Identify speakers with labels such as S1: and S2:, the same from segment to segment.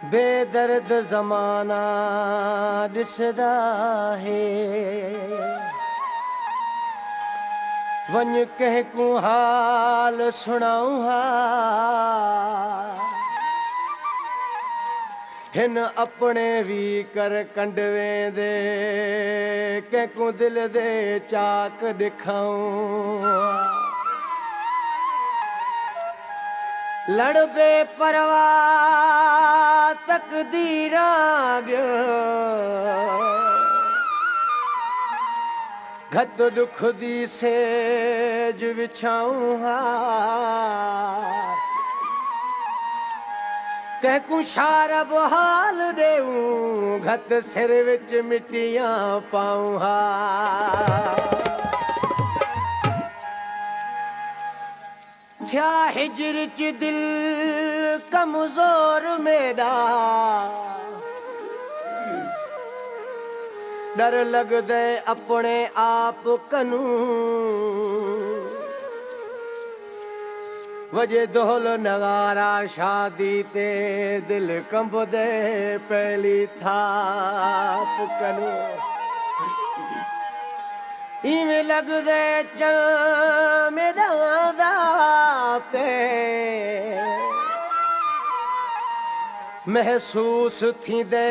S1: बेदर्द ज़माना ॾिसदा है वञ कंहिंकूं हाल सुणाऊं हा हिन अपने वी कर कंड वेंदे कंहिंकूं दिल दे चाक ॾिखाऊं लड़ बे परवाह तकदीरां घत दुख दी सेज विछाऊं हा कंहिंकूं शारब हाल ॾेऊं घत सिर विच मिटियां पाऊं हा थिया हिजर च दिल कमज़ोर मेरा डर लगदे अपने आप कनू वजे दोल नगारा शादी ते दिल कंबदे पहली थाप कनू इवें लगदे चण में डांदा पे महसूस थींदे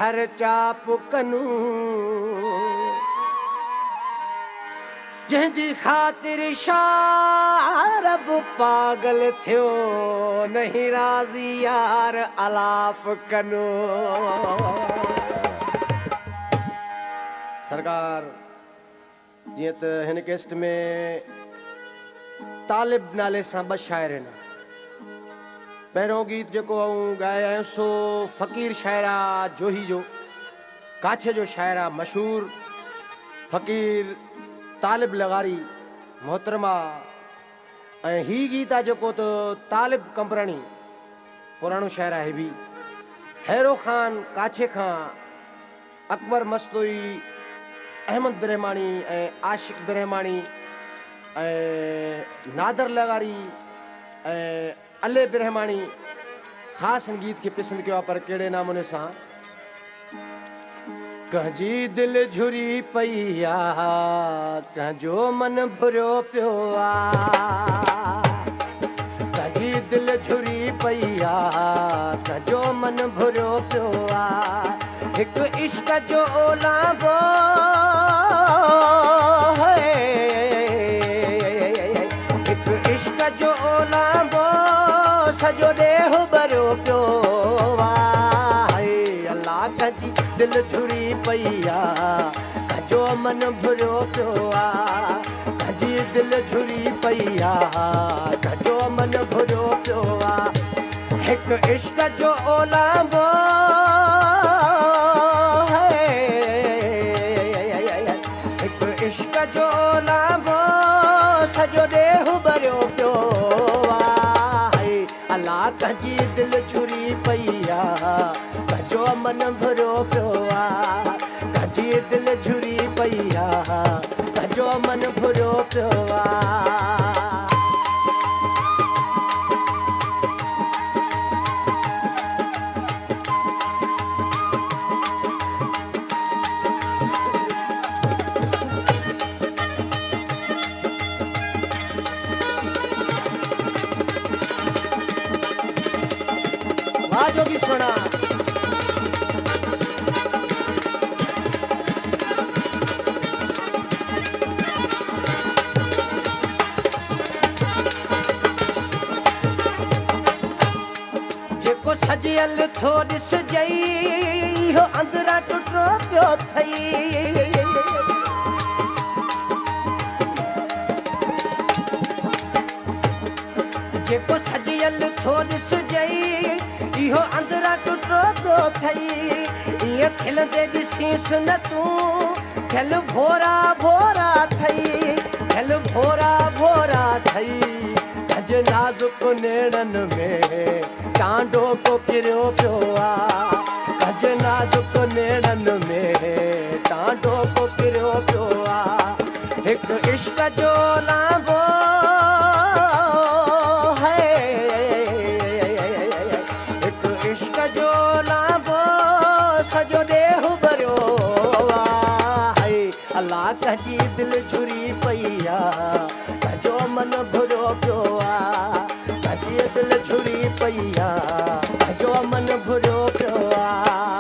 S1: हर चाप कनू जंहिंजी ख़ातिर शारब पागल थियो नहीं राज़ी यार अलाप कनू सरकार जीअं त हिन केस्ट में तालिब नाले सां ॿ शाइर आहिनि पहिरों गीत जेको ॻाए आहियां सो फ़क़ीर शाइरा जोही जो काछे जो शाइरा मशहूर फ़क़ीर तालिब लगारी मोहतरमा ऐं ही गीत आहे जेको त तालिब कंबराणी पुराणो शाइर आहे बि हैरो ख़ान काछे खां अकबर मस्तोई अहमद बिरहमानी ऐं आशिक बिरहमानी ऐं नादर लगारी ऐं अले बिरहमानी ख़ासि गीत खे पसंदि कयो आहे पर कहिड़े नमूने सां कंहिंजी दिल झुरी पई आहे कंहिंजो मन भुरियो पियो आहे कंहिंजी दिल झुरी पई आहे कंहिंजो मन भुरियो पियो आहे हिकु इश्क जो ओलांबो हिकु इश्क जो ओलांबो सॼो ॾेहो भरियो पियो आहे अल्लाह कंहिंजी दिल झुरी पई आहे कंहिंजो मन भुरियो पियो आहे कंहिंजी दिल झुरी पई आहे कंहिंजो मन भुरियो पियो आहे हिकु इश्क जो ओलांबो हिकु इश्क जो ओलांबो सॼो ॾेहो भरियो पियो आहे अल्लाह कंहिंजी दिल झुरी पई आहे कंहिंजो मन भरियो पियो आहे कंहिंजी दिल झुरी पई आहे कंहिंजो मन भरियो पियो आहे जो भी सुना जेको सजियल थो ॾिसजई हो अंदरा टुटो पियो थई जेको सजियल थो ॾिसजई इहो अंदरा टुटो पियो थई ईअं खिलंदे ॾिसीस न तूं खिल भोरा भोरा थई खिल भोरा भोरा थई अॼु नाज़ुक नेड़नि में टांडो को किरियो पियो आहे अॼु नाज़ुक नेड़नि में टांडो को किरियो पियो आहे हिकु इश्क जो लांबो है हिकु इश्क जो कंहिंजी दिलि झुरी पई आहे कंहिंजो मन भुरो पियो आहे कंहिंजी दिलि झुरी पई आहे कंहिंजो मन भुरो पियो आहे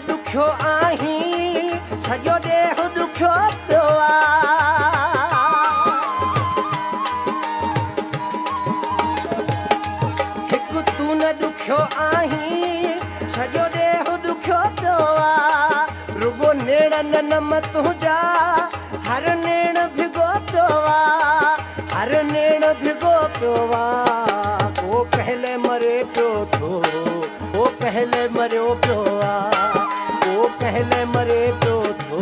S1: दुखियो आहीं सॼो देह दुखियो पियो हिकु तूं न दुखियो आहीं सॼो देह दुखियो पियो रुगो नेड़नि नम तुंहिंजा हर नेण भिगो पियो हर नेण भिगो पियो को पहले मरे पियो थो को पहले मरियो पियो को पहले मरे पियो थो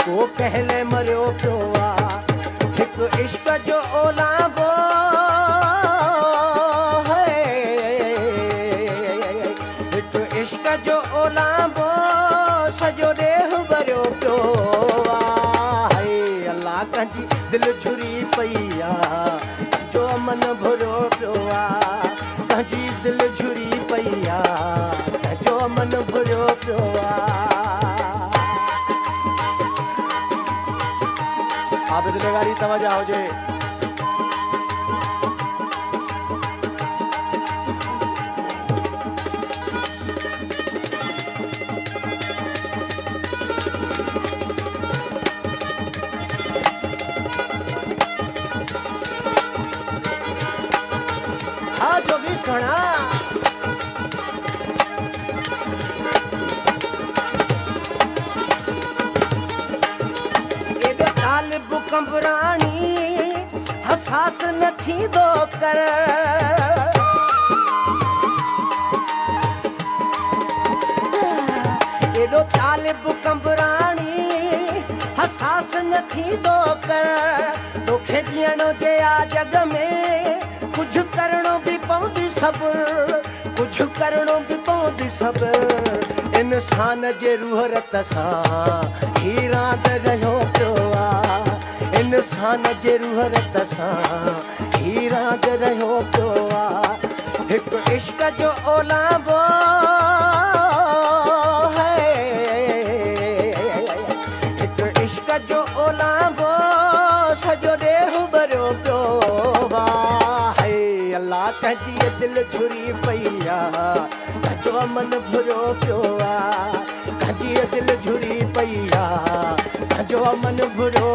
S1: को पहले मरियो पियो हिकु इश्क जो ओलांबो हिकु इश्क जो ओलांबो सॼो देह भरियो पियो अल्लाह कंहिंजी दिलि झुरी पई आहे जो मन भुरो पियो कंहिंजी दिलि झुरी पई आहे जो मन भुरो पियो आबिद लगारी तवजा हुजे हाँ जोगी सुना कंबराणी हसास न थींदो कर एॾो तालिब कंबराणी हसास न थींदो कर तोखे जीअणो जे आ जग में कुझु करणो बि पवंदी सब्र कुझु करणो बि पवंदी सब्र इंसान जे रूह रत सां ही रांदि रहियो पियो आहे इंसान जे रूह रत सां ही रांदि रहियो पियो आहे हिकु इश्क जो ओलांबो हिकु इश्क जो ओलांबो सॼो देह भरियो पियो अल्लाह कंहिंजी दिलि झुरी पई आहे कंहिंजो मन भुरो पियो आहे कंहिंजी दिलि झुरी पई आहे कंहिंजो मन भुरो